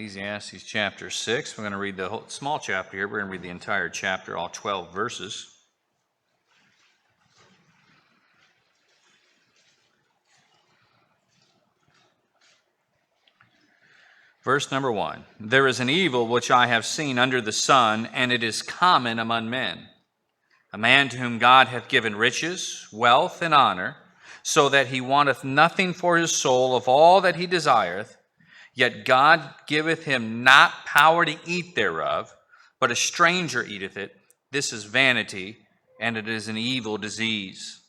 Ecclesiastes chapter 6. We're going to read the whole small chapter here. We're going to read the entire chapter, all 12 verses. Verse number 1. There is an evil which I have seen under the sun, and it is common among men. A man to whom God hath given riches, wealth, and honor, so that he wanteth nothing for his soul of all that he desireth, yet God giveth him not power to eat thereof, but a stranger eateth it. This is vanity, and it is an evil disease.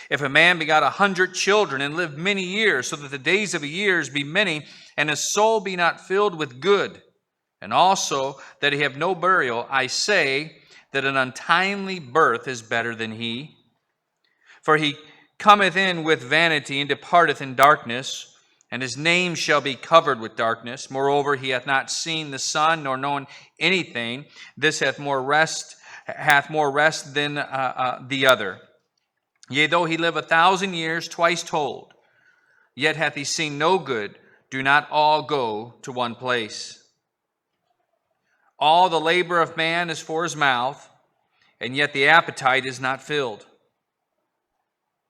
If a man begot 100 children and lived many years, so that the days of a year be many, and his soul be not filled with good, and also that he have no burial, I say that an untimely birth is better than he. For he cometh in with vanity and departeth in darkness, and his name shall be covered with darkness. Moreover, he hath not seen the sun, nor known anything. This hath more rest than the other. Yea, though he live 1,000 years, twice told, yet hath he seen no good. Do not all go to one place. All the labor of man is for his mouth, and yet the appetite is not filled.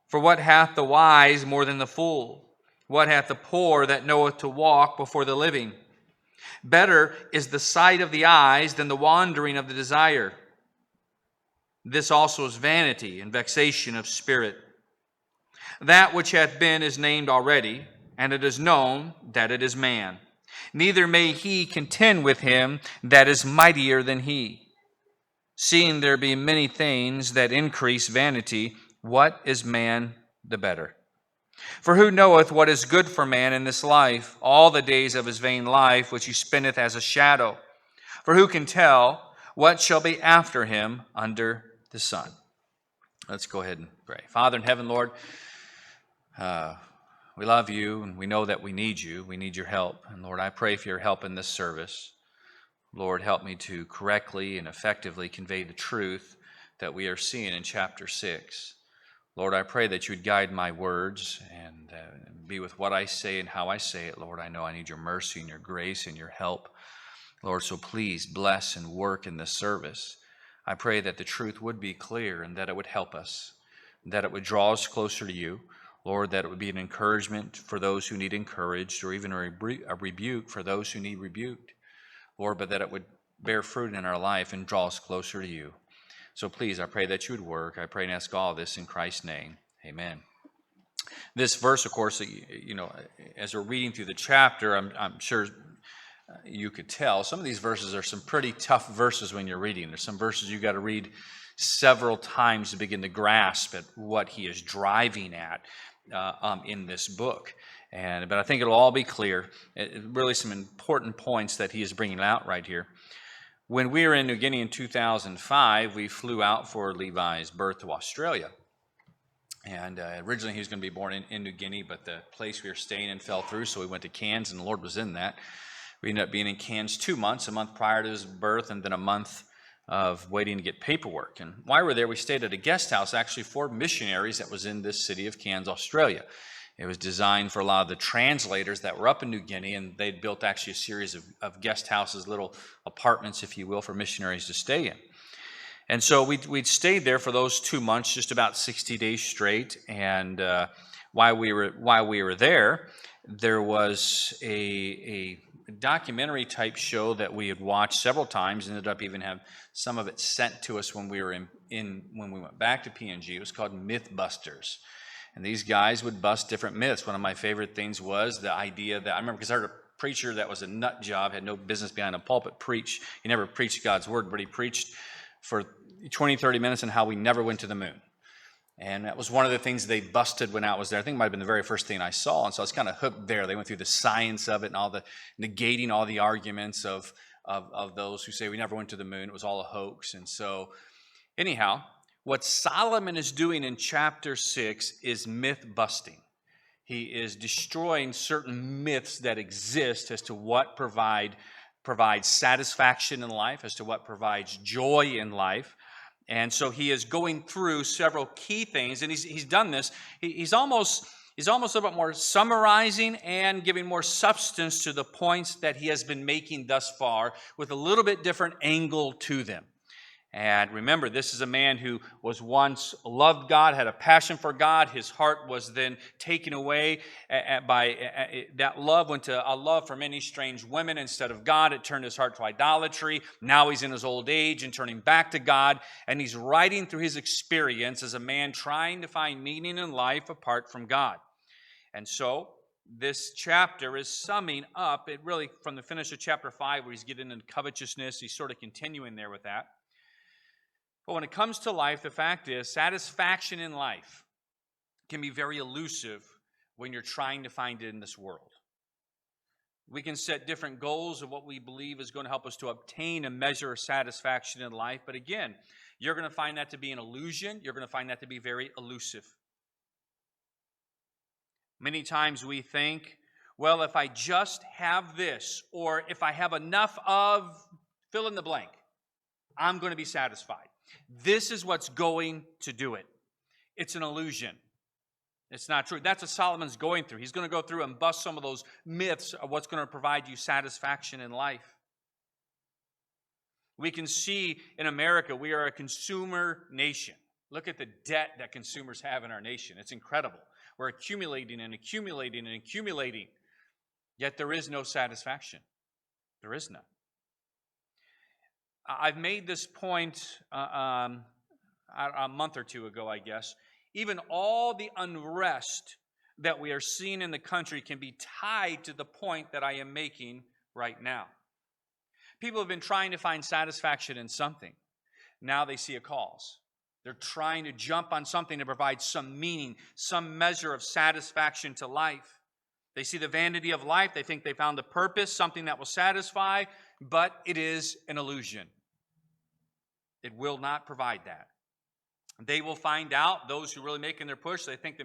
For what hath the wise more than the fool? What hath the poor that knoweth to walk before the living? Better is the sight of the eyes than the wandering of the desire. This also is vanity and vexation of spirit. That which hath been is named already, and it is known that it is man. Neither may he contend with him that is mightier than he. Seeing there be many things that increase vanity, what is man the better? For who knoweth what is good for man in this life, all the days of his vain life, which he spendeth as a shadow? For who can tell what shall be after him under the sun? Let's go ahead and pray. Father in heaven, Lord, we love you, and we know that we need you. We need your help. And Lord, I pray for your help in this service. Lord, help me to correctly and effectively convey the truth that we are seeing in chapter 6. Lord, I pray that you would guide my words and be with what I say and how I say it. Lord, I know I need your mercy and your grace and your help. Lord, so please bless and work in this service. I pray that the truth would be clear and that it would help us, that it would draw us closer to you. Lord, that it would be an encouragement for those who need encouraged, or even a rebuke for those who need rebuked. Lord, but that it would bear fruit in our life and draw us closer to you. So please, I pray that you would work. I pray and ask all this in Christ's name. Amen. This verse, of course, as we're reading through the chapter, I'm sure you could tell, some of these verses are some pretty tough verses when you're reading. There's some verses you got to read several times to begin to grasp at what he is driving at in this book. But I think it'll all be clear. Really some important points that he is bringing out right here. When we were in New Guinea in 2005, we flew out for Levi's birth to Australia. And originally he was going to be born in New Guinea, but the place we were staying in fell through, so we went to Cairns, and the Lord was in that. We ended up being in Cairns 2 months, a month prior to his birth, and then a month of waiting to get paperwork. And while we were there, we stayed at a guest house, actually for missionaries that was in this city of Cairns, Australia. It was designed for a lot of the translators that were up in New Guinea, and they'd built actually a series of guest houses, little apartments, if you will, for missionaries to stay in. And so we'd stayed there for those 2 months, just about 60 days straight. And while we were there, there was a documentary type show that we had watched several times. Ended up even have some of it sent to us when we were when we went back to PNG. It was called Mythbusters. And these guys would bust different myths. One of my favorite things was the idea that, I remember because I heard a preacher that was a nut job, had no business behind a pulpit, preach. He never preached God's word, but he preached for 20, 30 minutes on how we never went to the moon. And that was one of the things they busted when I was there. I think it might have been the very first thing I saw. And so I was kind of hooked there. They went through the science of it and all the negating all the arguments of those who say we never went to the moon. It was all a hoax. And so anyhow, what Solomon is doing in chapter 6 is myth busting. He is destroying certain myths that exist as to what provides satisfaction in life, as to what provides joy in life. And so he is going through several key things, and he's done this. He's almost He's almost a little bit more summarizing and giving more substance to the points that he has been making thus far with a little bit different angle to them. And remember, this is a man who was once loved God, had a passion for God. His heart was then taken away by that love, went to a love for many strange women instead of God. It turned his heart to idolatry. Now he's in his old age and turning back to God. And he's writing through his experience as a man trying to find meaning in life apart from God. And so this chapter is summing up, it really from the finish of chapter 5 where he's getting into covetousness, he's sort of continuing there with that. But when it comes to life, the fact is, satisfaction in life can be very elusive when you're trying to find it in this world. We can set different goals of what we believe is going to help us to obtain a measure of satisfaction in life. But again, you're going to find that to be an illusion. You're going to find that to be very elusive. Many times we think, well, if I just have this, or if I have enough of fill in the blank, I'm going to be satisfied. This is what's going to do it. It's an illusion. It's not true. That's what Solomon's going through. He's going to go through and bust some of those myths of what's going to provide you satisfaction in life. We can see in America, we are a consumer nation. Look at the debt that consumers have in our nation. It's incredible. We're accumulating and accumulating and accumulating, yet there is no satisfaction. There is none. I've made this point a month or two ago, I guess. Even all the unrest that we are seeing in the country can be tied to the point that I am making right now. People have been trying to find satisfaction in something. Now they see a cause. They're trying to jump on something to provide some meaning, some measure of satisfaction to life. They see the vanity of life. They think they found the purpose, something that will satisfy, but it is an illusion. It will not provide that. They will find out, those who are really making their push, they think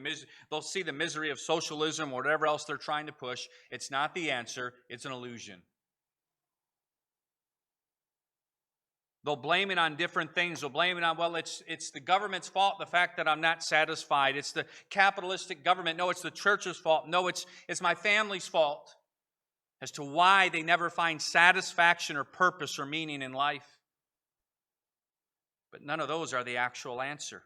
they'll see the misery of socialism or whatever else they're trying to push. It's not the answer. It's an illusion. They'll blame it on different things. They'll blame it on, well, it's the government's fault, the fact that I'm not satisfied. It's the capitalistic government. No, it's the church's fault. No, it's my family's fault as to why they never find satisfaction or purpose or meaning in life. But none of those are the actual answer.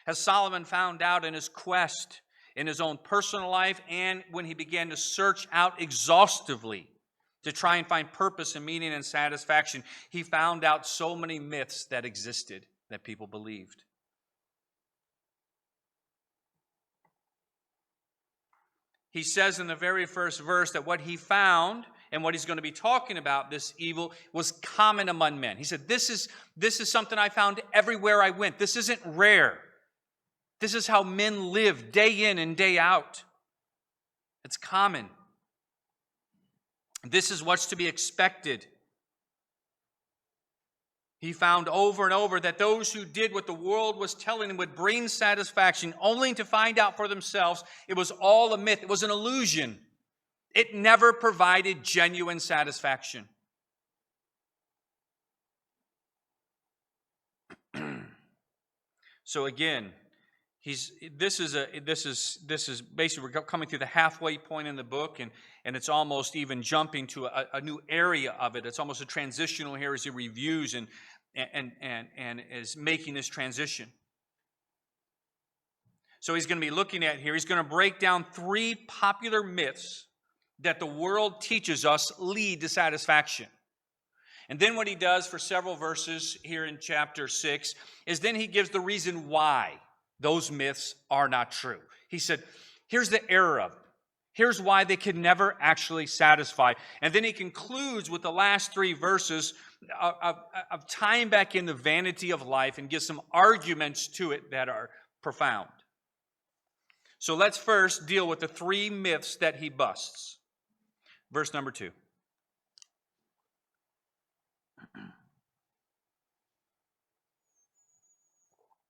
As Solomon found out in his quest, in his own personal life, and when he began to search out exhaustively to try and find purpose and meaning and satisfaction, he found out so many myths that existed that people believed. He says in the very first verse that what he found and what he's going to be talking about, this evil, was common among men. He said, this is something I found everywhere I went. This isn't rare. This is how men live day in and day out. It's common. This is what's to be expected. He found over and over that those who did what the world was telling them would bring satisfaction, only to find out for themselves it was all a myth. It was an illusion. It never provided genuine satisfaction. So again, this is basically we're coming through the halfway point in the book, and it's almost even jumping to a new area of it. It's almost a transitional here as he reviews and is making this transition. So he's going to be looking at here. He's going to break down 3 popular myths that the world teaches us lead to satisfaction. And then what he does for several verses here in chapter 6 is then he gives the reason why those myths are not true. He said, here's the error of it. Here's why they could never actually satisfy. And then he concludes with the last 3 verses of tying back in the vanity of life and gives some arguments to it that are profound. So let's first deal with the 3 myths that he busts. Verse number 2.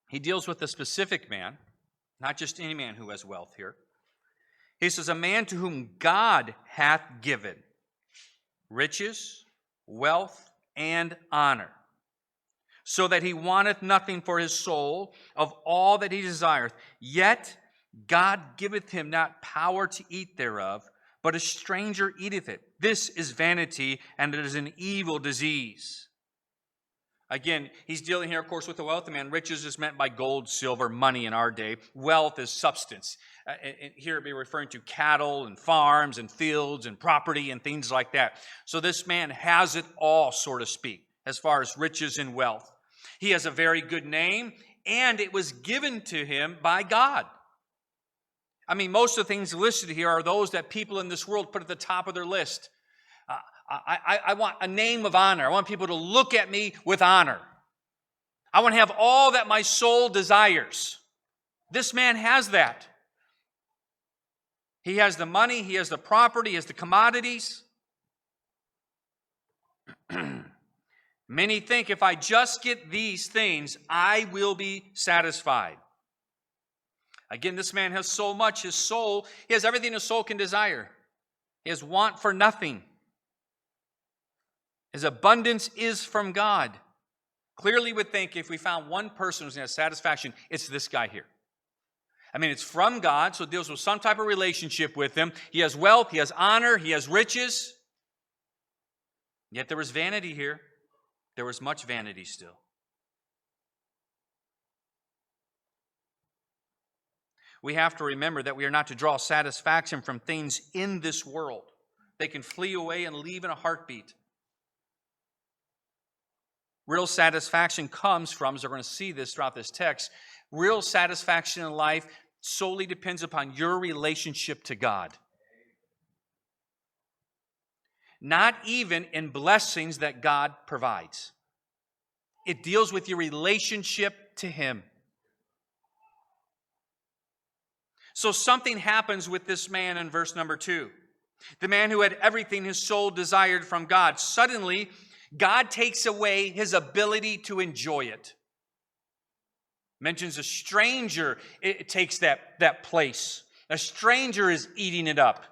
He deals with a specific man, not just any man who has wealth here. He says, a man to whom God hath given riches, wealth, and honor. so that he wanteth nothing for his soul of all that he desireth. Yet God giveth him not power to eat thereof, but a stranger eateth it. This is vanity, and it is an evil disease. Again, he's dealing here, of course, with the wealthy man. Riches is meant by gold, silver, money in our day. Wealth is substance. And here it be referring to cattle and farms and fields and property and things like that. So this man has it all, so to speak, as far as riches and wealth. He has a very good name, and it was given to him by God. I mean, most of the things listed here are those that people in this world put at the top of their list. I want a name of honor. I want people to look at me with honor. I want to have all that my soul desires. This man has that. He has the money, he has the property, he has the commodities. Many think if I just get these things, I will be satisfied. Again, this man has so much, his soul, he has everything his soul can desire. He has want for nothing. His abundance is from God. Clearly would think if we found one person who's going to have satisfaction, it's this guy here. I mean, it's from God, so it deals with some type of relationship with him. He has wealth, he has honor, he has riches. Yet there was vanity here. There was much vanity still. We have to remember that we are not to draw satisfaction from things in this world. They can flee away and leave in a heartbeat. Real satisfaction comes from, as we're going to see this throughout this text, real satisfaction in life solely depends upon your relationship to God. Not even in blessings that God provides. It deals with your relationship to Him. So something happens with this man in verse number 2. The man who had everything his soul desired from God. Suddenly, God takes away his ability to enjoy it. Mentions a stranger, it takes that place. A stranger is eating it up.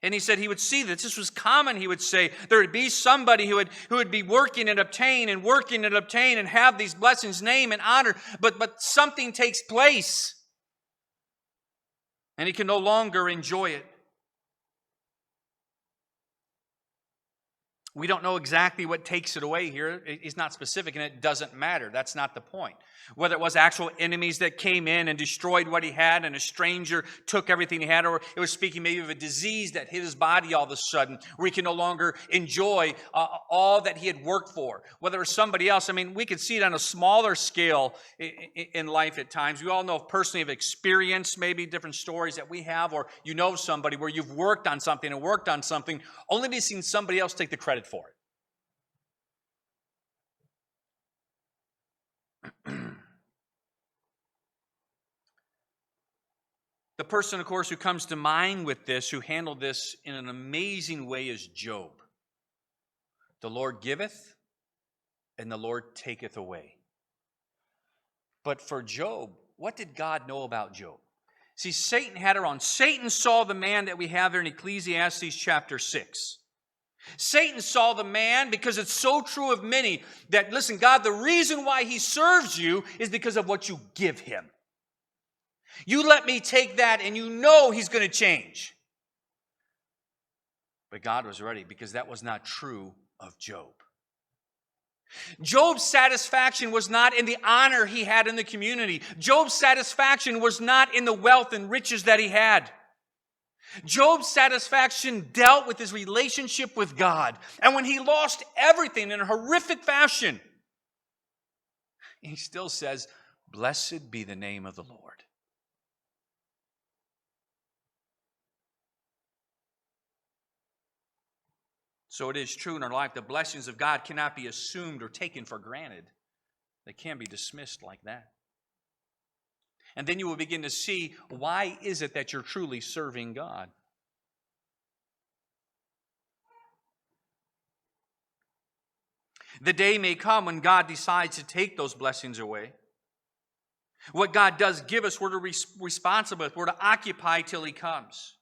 And he said he would see this. This was common, he would say. There would be somebody who would be working and obtain and have these blessings, name and honor. But something takes place. And he can no longer enjoy it. We don't know exactly what takes it away here. It's not specific, and it doesn't matter. That's not the point. Whether it was actual enemies that came in and destroyed what he had, and a stranger took everything he had, or it was speaking maybe of a disease that hit his body all of a sudden, where he can no longer enjoy all that he had worked for. Whether it was somebody else, I mean, we could see it on a smaller scale in life at times. We all know personally have experienced maybe different stories that we have, or you know somebody where you've worked on something, only to be seeing somebody else take the credit for it. The person, of course, who comes to mind with this, who handled this in an amazing way, is Job. The Lord giveth, and the Lord taketh away. But for Job, what did God know about Job? See, Satan had it wrong. Satan saw the man that we have there in Ecclesiastes chapter 6. Satan saw the man, because it's so true of many, that, listen, God, the reason why he serves you is because of what you give him. You let me take that and you know he's going to change. But God was ready, because that was not true of Job. Job's satisfaction was not in the honor he had in the community. Job's satisfaction was not in the wealth and riches that he had. Job's satisfaction dealt with his relationship with God. And when he lost everything in a horrific fashion, he still says, "Blessed be the name of the Lord." So it is true in our life, the blessings of God cannot be assumed or taken for granted. They can't be dismissed like that. And then you will begin to see, why is it that you're truly serving God? The day may come when God decides to take those blessings away. What God does give us, we're responsible with. We're to occupy till He comes.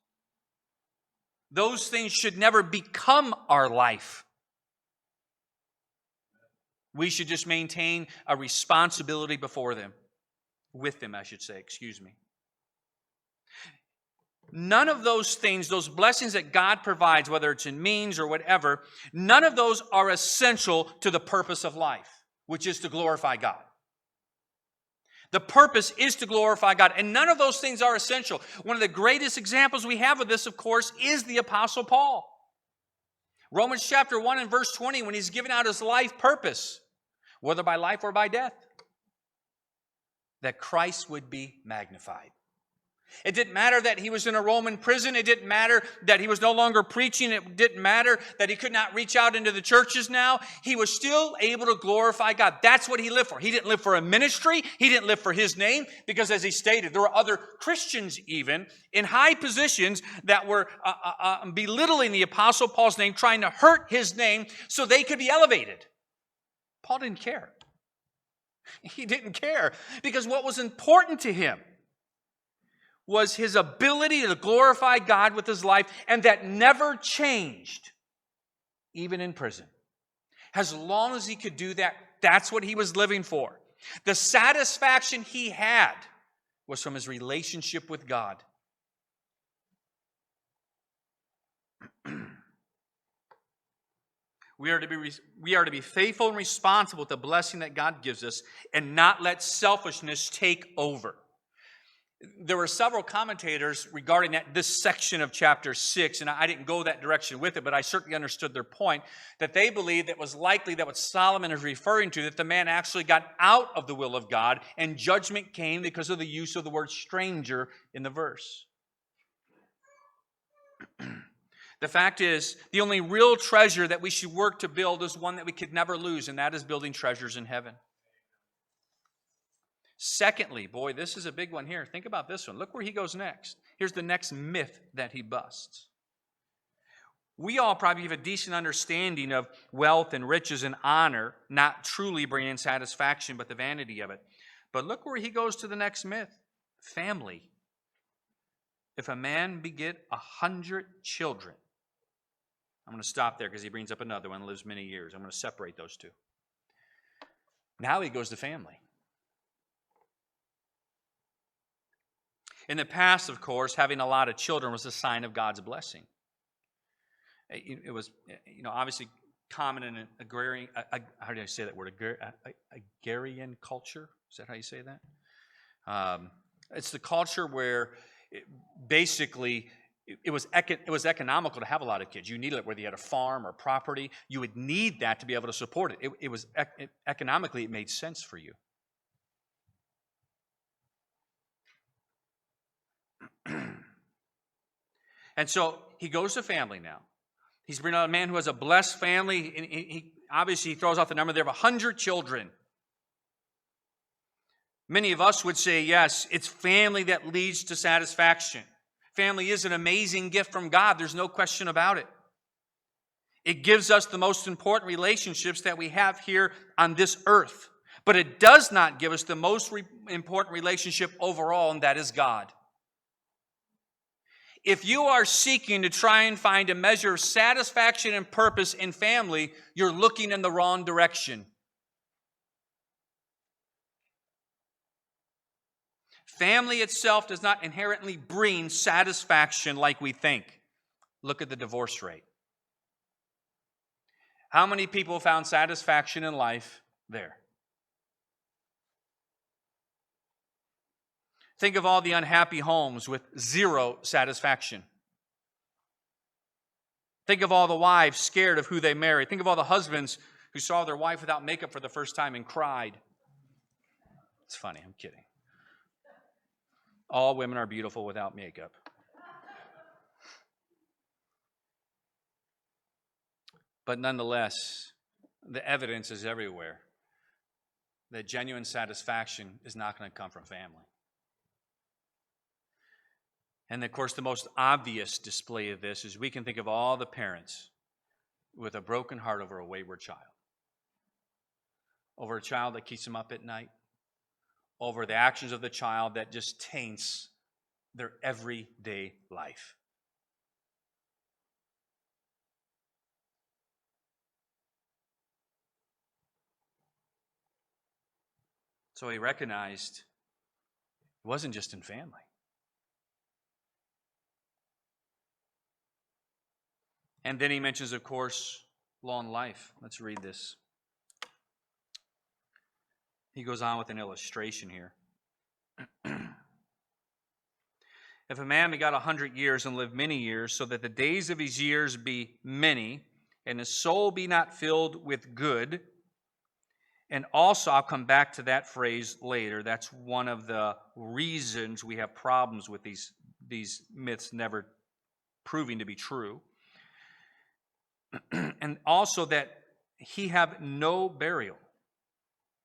Those things should never become our life. We should just maintain a responsibility before them. With them, I should say, excuse me. None of those things, those blessings that God provides, whether it's in means or whatever, none of those are essential to the purpose of life, which is to glorify God. The purpose is to glorify God, and none of those things are essential. One of the greatest examples we have of this, of course, is the Apostle Paul. Romans chapter 1 and verse 20, when he's given out his life purpose, whether by life or by death, that Christ would be magnified. It didn't matter that he was in a Roman prison. It didn't matter that he was no longer preaching. It didn't matter that he could not reach out into the churches now. He was still able to glorify God. That's what he lived for. He didn't live for a ministry. He didn't live for his name, because as he stated, there were other Christians even in high positions that were belittling the Apostle Paul's name, trying to hurt his name so they could be elevated. Paul didn't care. He didn't care, because what was important to him was his ability to glorify God with his life, and that never changed, even in prison. As long as he could do that, that's what he was living for. The satisfaction he had was from his relationship with God. We are to be faithful and responsible with the blessing that God gives us, and not let selfishness take over. There were several commentators regarding this section of chapter 6, and I didn't go that direction with it, but I certainly understood their point, that they believed it was likely that what Solomon is referring to, that the man actually got out of the will of God, and judgment came because of the use of the word stranger in the verse. The fact is, the only real treasure that we should work to build is one that we could never lose, and that is building treasures in heaven. Secondly, boy, this is a big one here. Think about this one. Look where he goes next. Here's the next myth that he busts. We all probably have a decent understanding of wealth and riches and honor, not truly bringing satisfaction, but the vanity of it. But look where he goes to the next myth. Family. If a man beget 100 children, I'm going to stop there because he brings up another one, lives many years. I'm going to separate those two. Now he goes to family. In the past, of course, having a lot of children was a sign of God's blessing. It was, obviously common in an agrarian, how do I say that word? Agrarian culture? Is that how you say that? It's the culture where basically it was economical to have a lot of kids. You needed it, whether you had a farm or property. You would need that to be able to support it. It was economically, it made sense for you. And so he goes to family now. He's bringing out a man who has a blessed family. And he obviously throws out the number there of 100 children. Many of us would say, yes, it's family that leads to satisfaction. Family is an amazing gift from God. There's no question about it. It gives us the most important relationships that we have here on this earth. But it does not give us the most important relationship overall, and that is God. If you are seeking to try and find a measure of satisfaction and purpose in family, you're looking in the wrong direction. Family itself does not inherently bring satisfaction like we think. Look at the divorce rate. How many people found satisfaction in life there? Think of all the unhappy homes with zero satisfaction. Think of all the wives scared of who they married. Think of all the husbands who saw their wife without makeup for the first time and cried. It's funny, I'm kidding. All women are beautiful without makeup. But nonetheless, the evidence is everywhere that genuine satisfaction is not going to come from family. And of course, the most obvious display of this is we can think of all the parents with a broken heart over a wayward child. Over a child that keeps them up at night. Over the actions of the child that just taints their everyday life. So he recognized it wasn't just in family. And then he mentions, of course, long life. Let's read this. He goes on with an illustration here. If a man begot 100 years and lived many years, so that the days of his years be many, and his soul be not filled with good, and also I'll come back to that phrase later. That's one of the reasons we have problems with these myths never proving to be true. And also that he have no burial.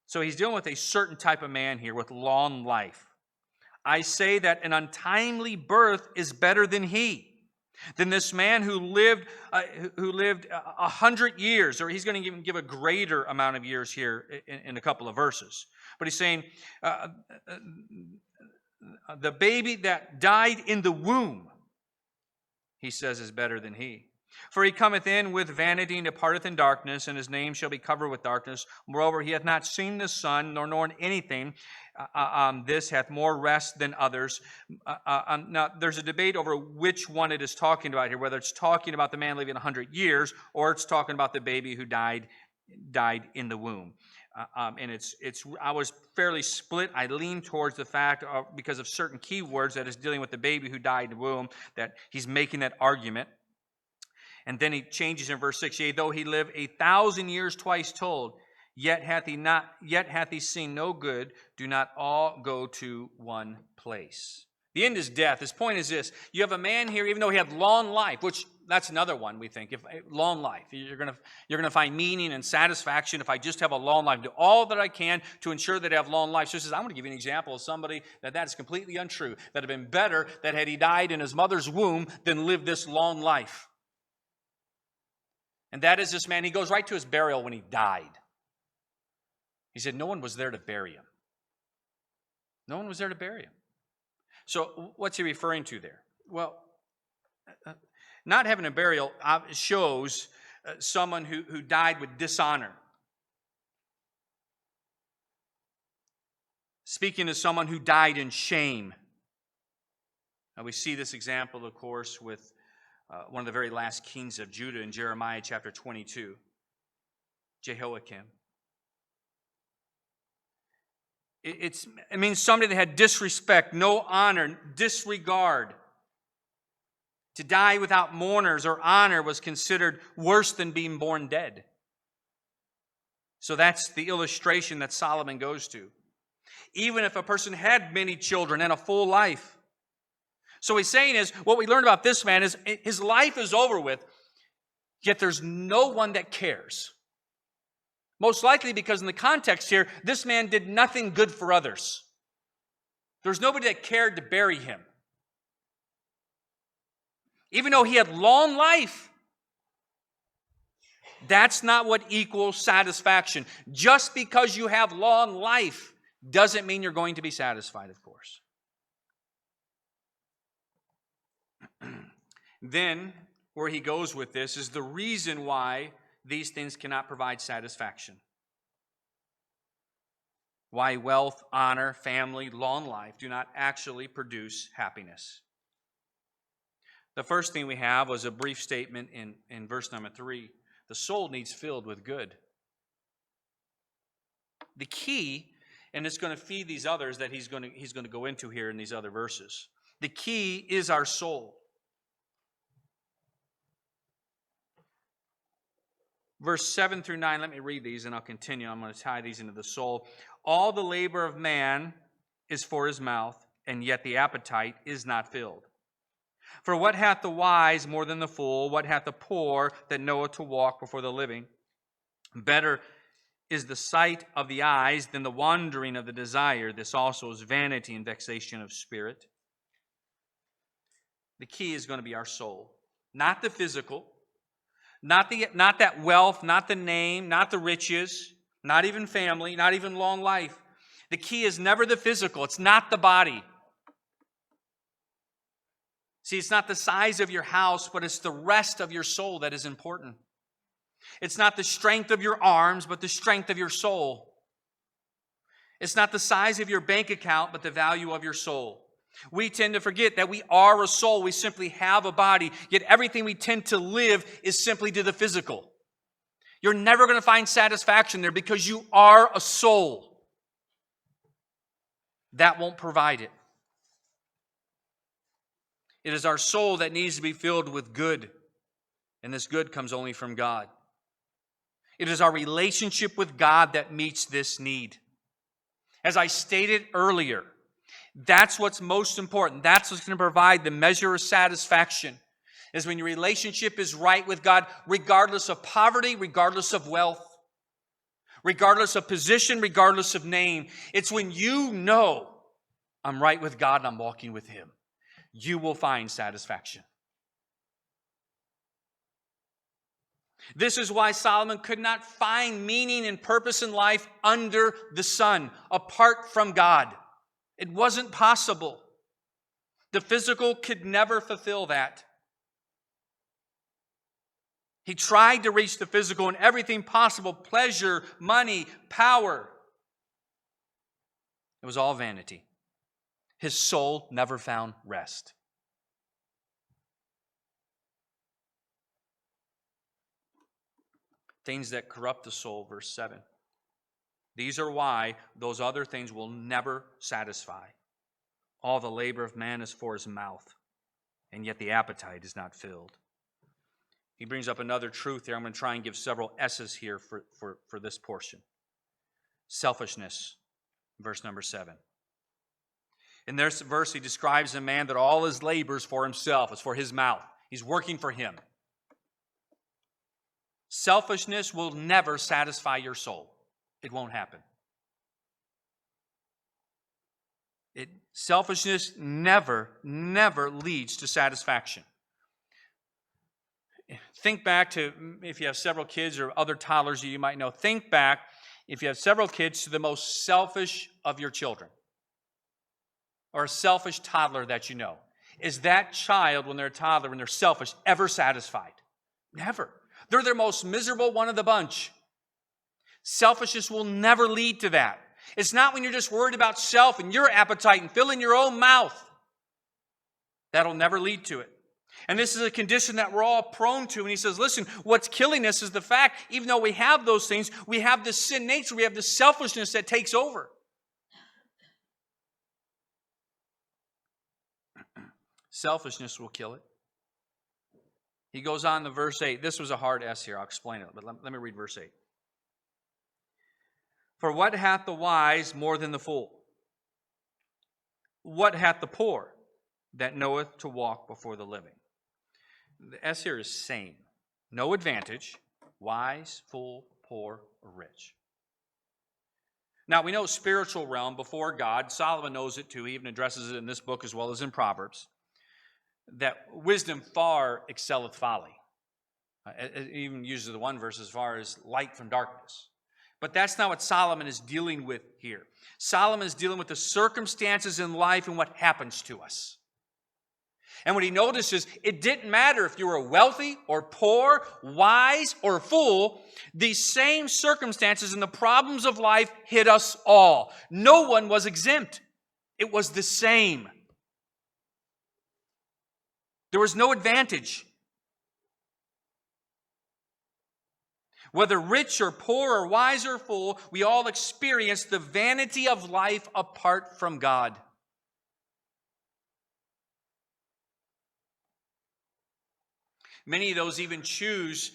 So he's dealing with a certain type of man here with long life. I say that an untimely birth is better than this man who lived 100 years, or he's going to give a greater amount of years here in a couple of verses. But he's saying the baby that died in the womb, he says, is better than he. For he cometh in with vanity and departeth in darkness, and his name shall be covered with darkness. Moreover, he hath not seen the sun, nor known anything. This hath more rest than others. Now, there's a debate over which one it is talking about here, whether it's talking about the man living 100 years, or it's talking about the baby who died in the womb. And I was fairly split. I lean towards the fact, because of certain key words, that is dealing with the baby who died in the womb, that he's making that argument. And then he changes in verse 6, yea, though he live 1,000 years twice told, yet hath he seen no good, do not all go to one place. The end is death. His point is this: you have a man here, even though he had long life, which that's another one we think. If long life, you're gonna find meaning and satisfaction if I just have a long life. Do all that I can to ensure that I have long life. So he says, I'm going to give you an example of somebody that is completely untrue. That had been better that had he died in his mother's womb than lived this long life. And that is this man. He goes right to his burial when he died. He said no one was there to bury him. No one was there to bury him. So what's he referring to there? Well, not having a burial shows someone who died with dishonor. Speaking of someone who died in shame. Now we see this example, of course, with one of the very last kings of Judah in Jeremiah chapter 22, Jehoiakim. It means somebody that had disrespect, no honor, disregard. To die without mourners or honor was considered worse than being born dead. So that's the illustration that Solomon goes to. Even if a person had many children and a full life. So he's saying is, what we learned about this man is his life is over with, yet there's no one that cares. Most likely because in the context here, this man did nothing good for others. There's nobody that cared to bury him. Even though he had long life, that's not what equals satisfaction. Just because you have long life doesn't mean you're going to be satisfied, of course. Then, where he goes with this is the reason why these things cannot provide satisfaction. Why wealth, honor, family, long life do not actually produce happiness. The first thing we have was a brief statement in verse number 3. The soul needs filled with good. The key, and it's going to feed these others that he's going to go into here in these other verses. The key is our soul. Verse 7 through 9, let me read these and I'll continue. I'm going to tie these into the soul. All the labor of man is for his mouth, and yet the appetite is not filled. For what hath the wise more than the fool? What hath the poor that knoweth to walk before the living? Better is the sight of the eyes than the wandering of the desire. This also is vanity and vexation of spirit. The key is going to be our soul, not the physical. Not that wealth, not the name, not the riches, not even family, not even long life. The key is never the physical. It's not the body. See, it's not the size of your house, but it's the rest of your soul that is important. It's not the strength of your arms, but the strength of your soul. It's not the size of your bank account, but the value of your soul. We tend to forget that we are a soul. We simply have a body, yet everything we tend to live is simply to the physical. You're never going to find satisfaction there because you are a soul. That won't provide it. It is our soul that needs to be filled with good, and this good comes only from God. It is our relationship with God that meets this need. As I stated earlier, that's what's most important. That's what's going to provide the measure of satisfaction, is when your relationship is right with God, regardless of poverty, regardless of wealth, regardless of position, regardless of name. It's when you know I'm right with God and I'm walking with Him, you will find satisfaction. This is why Solomon could not find meaning and purpose in life under the sun, apart from God. It wasn't possible. The physical could never fulfill that. He tried to reach the physical in everything possible: pleasure, money, power. It was all vanity. His soul never found rest. Things that corrupt the soul, verse 7. These are why those other things will never satisfy. All the labor of man is for his mouth, and yet the appetite is not filled. He brings up another truth here. I'm going to try and give several S's here for this portion. Selfishness, verse number 7. In this verse, he describes a man that all his labor is for himself. It's for his mouth. He's working for him. Selfishness will never satisfy your soul. It won't happen. Selfishness never leads to satisfaction. Think back to, if you have several kids or other toddlers you might know, think back, if you have several kids, to the most selfish of your children, or a selfish toddler that you know. Is that child, when they're a toddler, when they're selfish, ever satisfied? Never. They're their most miserable one of the bunch. Selfishness will never lead to that. It's not when you're just worried about self and your appetite and filling your own mouth. That'll never lead to it. And this is a condition that we're all prone to. And he says, listen, what's killing us is the fact, even though we have those things, we have this sin nature, we have this selfishness that takes over. Selfishness will kill it. He goes on to verse 8. This was a hard S here. I'll explain it. But let me read verse 8. For what hath the wise more than the fool? What hath the poor that knoweth to walk before the living? The S here is same. No advantage. Wise, fool, poor, or rich. Now, we know spiritual realm before God. Solomon knows it too. He even addresses it in this book as well as in Proverbs. That wisdom far excelleth folly. It even uses the one verse as far as light from darkness. But that's not what Solomon is dealing with here. Solomon is dealing with the circumstances in life and what happens to us. And what he notices, it didn't matter if you were wealthy or poor, wise or fool, these same circumstances and the problems of life hit us all. No one was exempt. It was the same. There was no advantage. Whether rich or poor or wise or fool, we all experience the vanity of life apart from God. Many of those even choose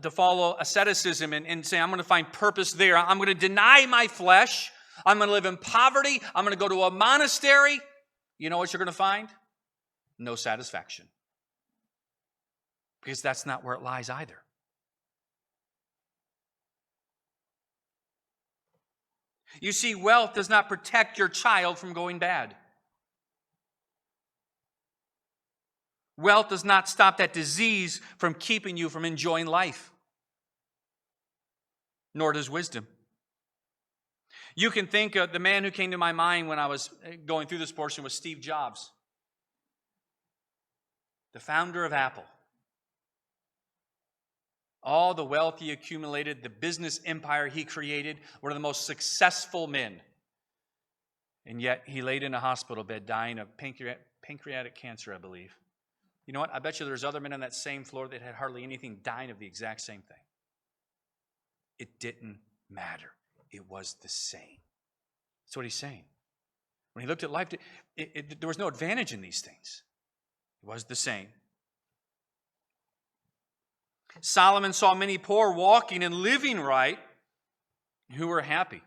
to follow asceticism and say, I'm going to find purpose there. I'm going to deny my flesh. I'm going to live in poverty. I'm going to go to a monastery. You know what you're going to find? No satisfaction. Because that's not where it lies either. You see, wealth does not protect your child from going bad. Wealth does not stop that disease from keeping you from enjoying life. Nor does wisdom. You can think of the man who came to my mind when I was going through this portion was Steve Jobs, the founder of Apple. All the wealth he accumulated, the business empire he created, one of the most successful men And yet he laid in a hospital bed dying of pancreatic cancer, I believe. You know what? I bet you there's other men on that same floor that had hardly anything dying of the exact same thing. It didn't matter. It was the same. That's what he's saying. When he looked at life, there was no advantage in these things. It was the same. Solomon saw many poor walking and living right who were happy.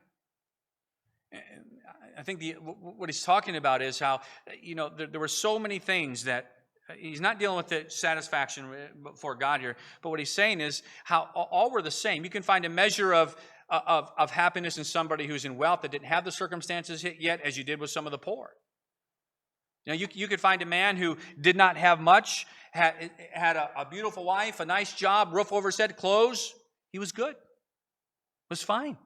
I think what he's talking about is how, there were so many things that he's not dealing with the satisfaction before God here, but what he's saying is how all were the same. You can find a measure of happiness in somebody who's in wealth that didn't have the circumstances yet, as you did with some of the poor. You could find a man who did not have much, had a beautiful wife, a nice job, roof over his head, clothes. He was good. Was fine.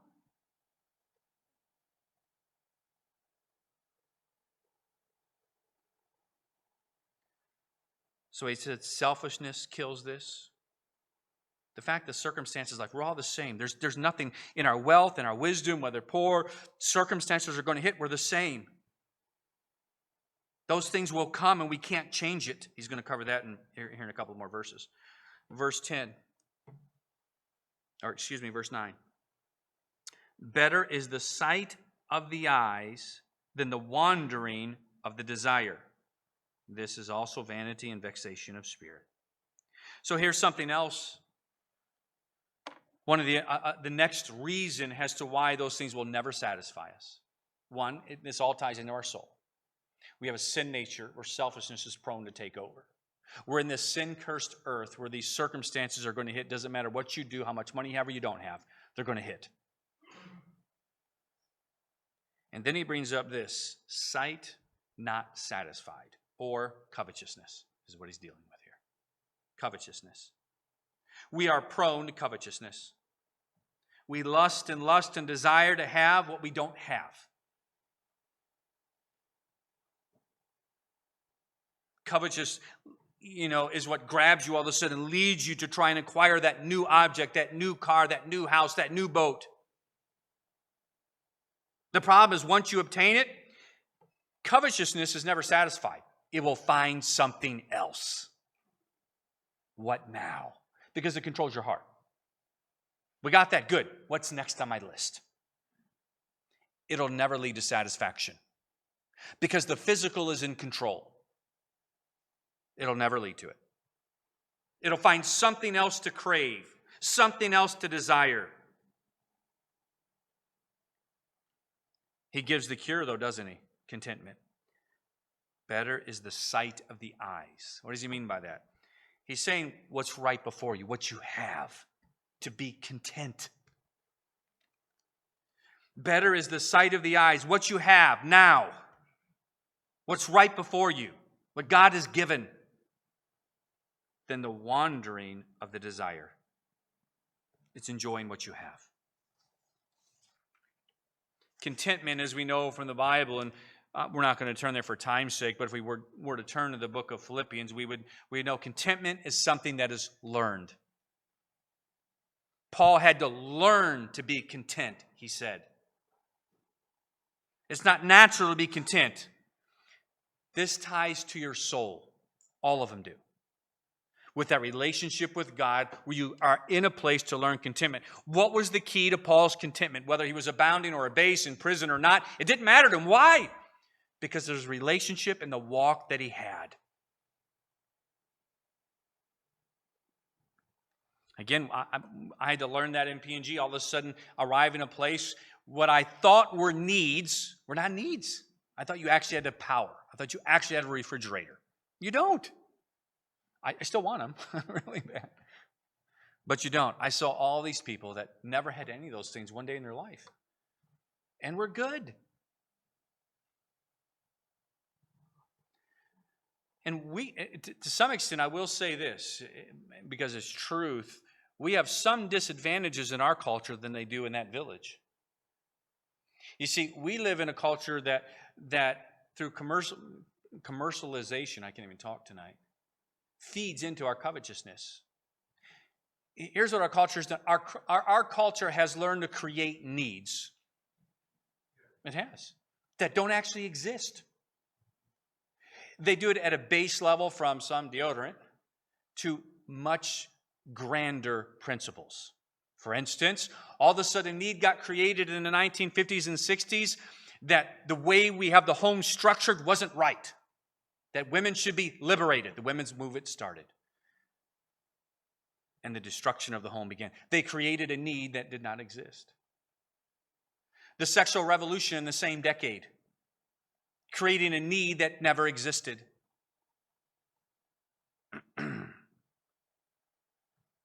So he said selfishness kills this. The fact that circumstances, like we're all the same. There's nothing in our wealth and our wisdom, whether poor, circumstances are going to hit, we're the same. Those things will come and we can't change it. He's going to cover that here in a couple more verses. Verse 9. Better is the sight of the eyes than the wandering of the desire. This is also vanity and vexation of spirit. So here's something else. One of the next reason as to why those things will never satisfy us. One, this all ties into our soul. We have a sin nature where selfishness is prone to take over. We're in this sin-cursed earth where these circumstances are going to hit. Doesn't matter what you do, how much money you have or you don't have, they're going to hit. And then he brings up this, sight not satisfied, or covetousness is what he's dealing with here. Covetousness. We are prone to covetousness. We lust and desire to have what we don't have. Covetous, is what grabs you all of a sudden and leads you to try and acquire that new object, that new car, that new house, that new boat. The problem is once you obtain it, covetousness is never satisfied. It will find something else. What now? Because it controls your heart. We got that, good. What's next on my list? It'll never lead to satisfaction. Because the physical is in control. It'll never lead to it. It'll find something else to crave, something else to desire. He gives the cure, though, doesn't he? Contentment. Better is the sight of the eyes. What does he mean by that? He's saying what's right before you, what you have, to be content. Better is the sight of the eyes, what you have now, what's right before you, what God has given, than the wandering of the desire. It's enjoying what you have. Contentment, as we know from the Bible, and we're not going to turn there for time's sake, but if we were to turn to the book of Philippians, we know contentment is something that is learned. Paul had to learn to be content, he said. It's not natural to be content. This ties to your soul. All of them do. With that relationship with God, where you are in a place to learn contentment. What was the key to Paul's contentment? Whether he was abounding or abased, in prison or not, it didn't matter to him. Why? Because there's a relationship in the walk that he had. Again, I had to learn that in P&G. All of a sudden, arrive in a place, what I thought were needs were not needs. I thought you actually had the power. I thought you actually had a refrigerator. You don't. I still want them, really bad. But you don't. I saw all these people that never had any of those things one day in their life. And we're good. And to some extent, I will say this, because it's truth, we have some disadvantages in our culture than they do in that village. You see, we live in a culture that through commercialization, I can't even talk tonight, feeds into our covetousness. Here's what our culture has done. Our culture has learned to create needs. It has. that don't actually exist. They do it at a base level from some deodorant to much grander principles. For instance, all of a sudden need got created in the 1950s and 60s that the way we have the home structured wasn't right, that women should be liberated. The women's movement started, and the destruction of the home began. They created a need that did not exist. The sexual revolution in the same decade, creating a need that never existed.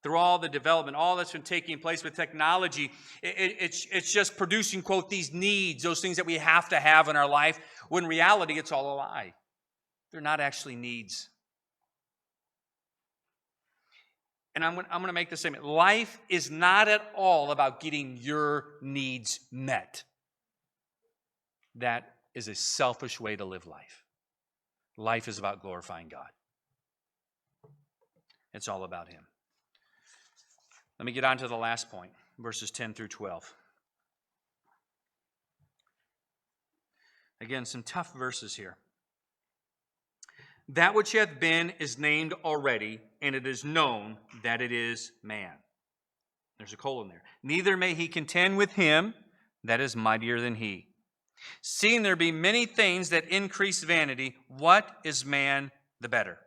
Through all the development, all that's been taking place with technology, it's just producing, quote, these needs, those things that we have to have in our life, when in reality it's all a lie. They're not actually needs. And I'm going to make this statement. Life is not at all about getting your needs met. That is a selfish way to live life. Life is about glorifying God. It's all about Him. Let me get on to the last point, verses 10 through 12. Again, some tough verses here. That which hath been is named already, and it is known that it is man. There's a colon there. Neither may he contend with him that is mightier than he. Seeing there be many things that increase vanity, what is man the better?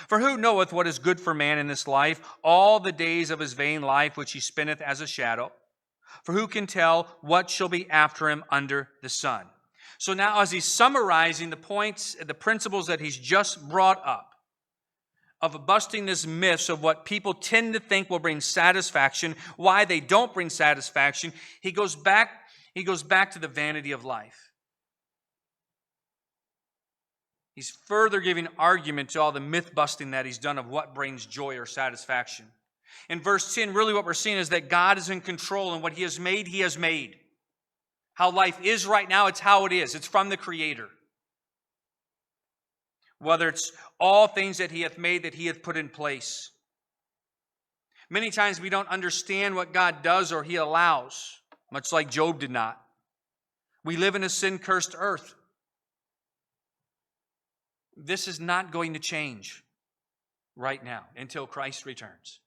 For who knoweth what is good for man in this life, all the days of his vain life which he spendeth as a shadow? For who can tell what shall be after him under the sun? So now as he's summarizing the points, the principles that he's just brought up, of busting this myths of what people tend to think will bring satisfaction, why they don't bring satisfaction, he goes back to the vanity of life. He's further giving argument to all the myth-busting that he's done of what brings joy or satisfaction. In verse 10, really what we're seeing is that God is in control, and what He has made, He has made. How life is right now, it's how it is. It's from the Creator. Whether it's all things that He hath made, that He hath put in place. Many times we don't understand what God does or He allows, much like Job did not. We live in a sin-cursed earth. This is not going to change right now until Christ returns.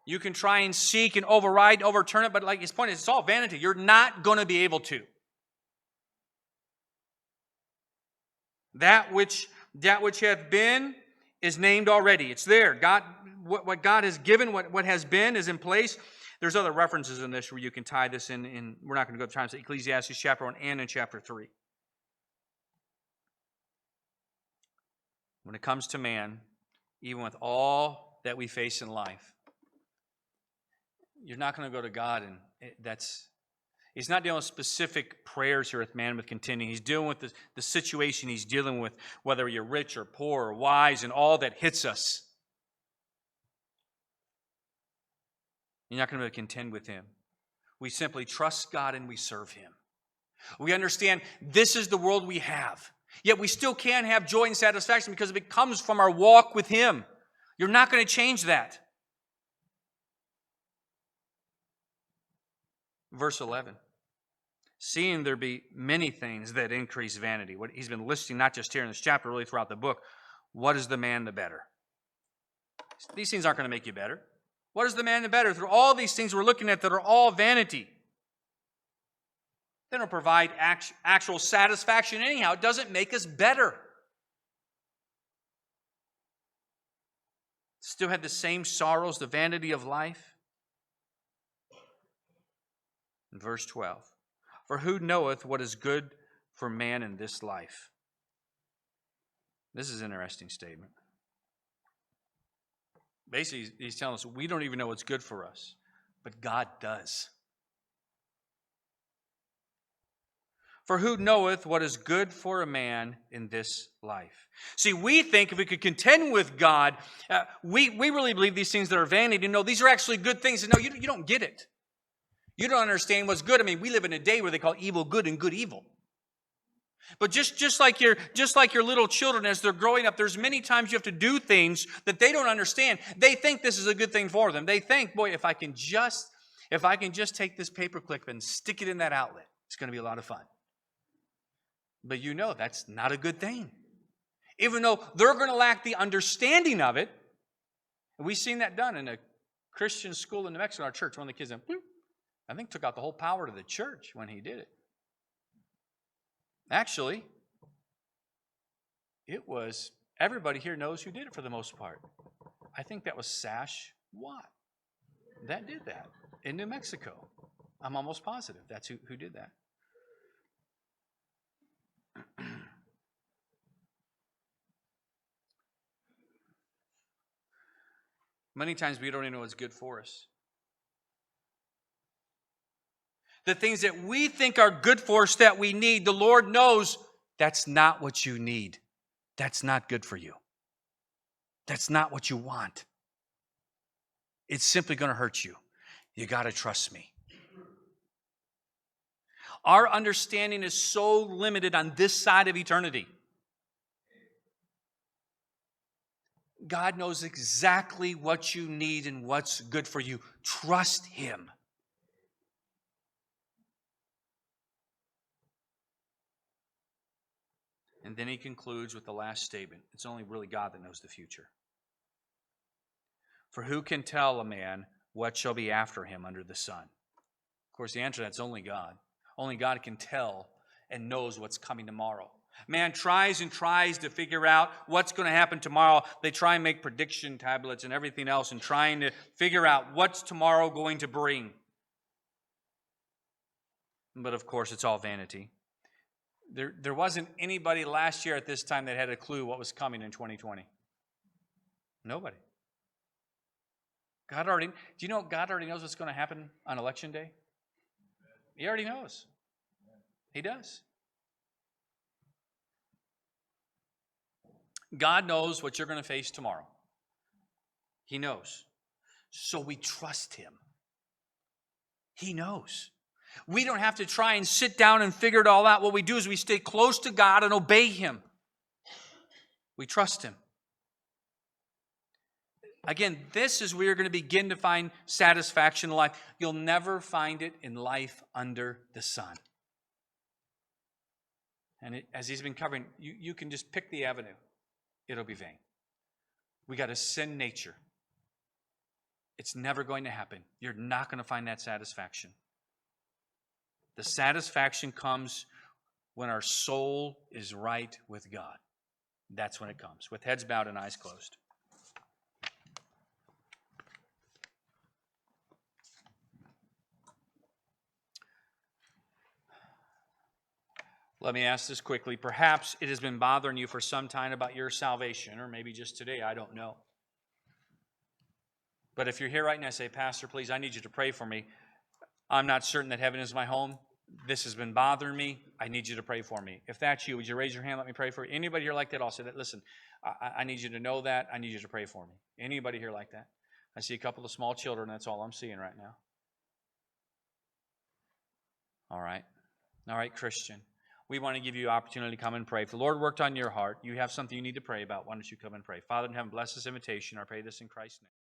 You can try and seek and overturn it, but like his point is, it's all vanity. You're not going to be able to. That which hath been is named already. It's there. God, what God has given, what has been is in place. There's other references in this where you can tie this in. We're not going to go to times Ecclesiastes chapter 1 and in chapter 3. When it comes to man, even with all that we face in life, you're not going to go to God and He's not dealing with specific prayers here with man with contending. He's dealing with the situation he's dealing with, whether you're rich or poor or wise, and all that hits us. You're not going to be able to contend with Him. We simply trust God and we serve Him. We understand this is the world we have. Yet we still can have joy and satisfaction because it comes from our walk with Him. You're not going to change that. Verse 11. Seeing there be many things that increase vanity. What he's been listing, not just here in this chapter, really throughout the book. What is the man the better? These things aren't going to make you better. What is the man the better? Through all these things we're looking at that are all vanity. They don't provide actual satisfaction anyhow. It doesn't make us better. Still have the same sorrows, the vanity of life. In verse 12. For who knoweth what is good for man in this life? This is an interesting statement. Basically, he's telling us we don't even know what's good for us, but God does. For who knoweth what is good for a man in this life? See, we think if we could contend with God, we really believe these things that are vanity. No, these are actually good things. No, you don't get it. You don't understand what's good. I mean, we live in a day where they call evil good and good evil. But just like your little children as they're growing up, there's many times you have to do things that they don't understand. They think this is a good thing for them. They think, boy, if I can just If I can just take this paperclip and stick it in that outlet, it's going to be a lot of fun. But you know that's not a good thing. Even though they're going to lack the understanding of it. And we've seen that done in a Christian school in New Mexico, our church. One of the kids, I think, took out the whole power to the church when he did it. Actually, it was, everybody here knows who did it for the most part. I think that was Sash Watt that did that in New Mexico. I'm almost positive that's who did that. Many times we don't even know what's good for us. The things that we think are good for us that we need, the Lord knows that's not what you need. That's not good for you. That's not what you want. It's simply going to hurt you. You got to trust me. Our understanding is so limited on this side of eternity. God knows exactly what you need and what's good for you. Trust Him. And then he concludes with the last statement. It's only really God that knows the future. For who can tell a man what shall be after him under the sun? Of course, the answer to that's only God. Only God can tell and knows what's coming tomorrow. Man tries and tries to figure out what's going to happen tomorrow. They try and make prediction tablets and everything else and trying to figure out what's tomorrow going to bring. But of course, it's all vanity. There wasn't anybody last year at this time that had a clue what was coming in 2020. Nobody. Do you know God already knows what's going to happen on Election Day? He already knows. He does. God knows what you're going to face tomorrow. He knows. So we trust Him. He knows. We don't have to try and sit down and figure it all out. What we do is we stay close to God and obey Him. We trust Him. Again, this is where you're going to begin to find satisfaction in life. You'll never find it in life under the sun. And as he's been covering, you can just pick the avenue. It'll be vain. We got a sin nature. It's never going to happen. You're not going to find that satisfaction. The satisfaction comes when our soul is right with God. That's when it comes, with heads bowed and eyes closed. Let me ask this quickly. Perhaps it has been bothering you for some time about your salvation, or maybe just today, I don't know. But if you're here right now and say, Pastor, please, I need you to pray for me. I'm not certain that heaven is my home. This has been bothering me. I need you to pray for me. If that's you, would you raise your hand? Let me pray for you. Anybody here like that? I'll say that. Listen, I need you to know that. I need you to pray for me. Anybody here like that? I see a couple of small children. That's all I'm seeing right now. All right. All right, Christian. We want to give you an opportunity to come and pray. If the Lord worked on your heart, you have something you need to pray about, why don't you come and pray? Father in heaven, bless this invitation. I pray this in Christ's name.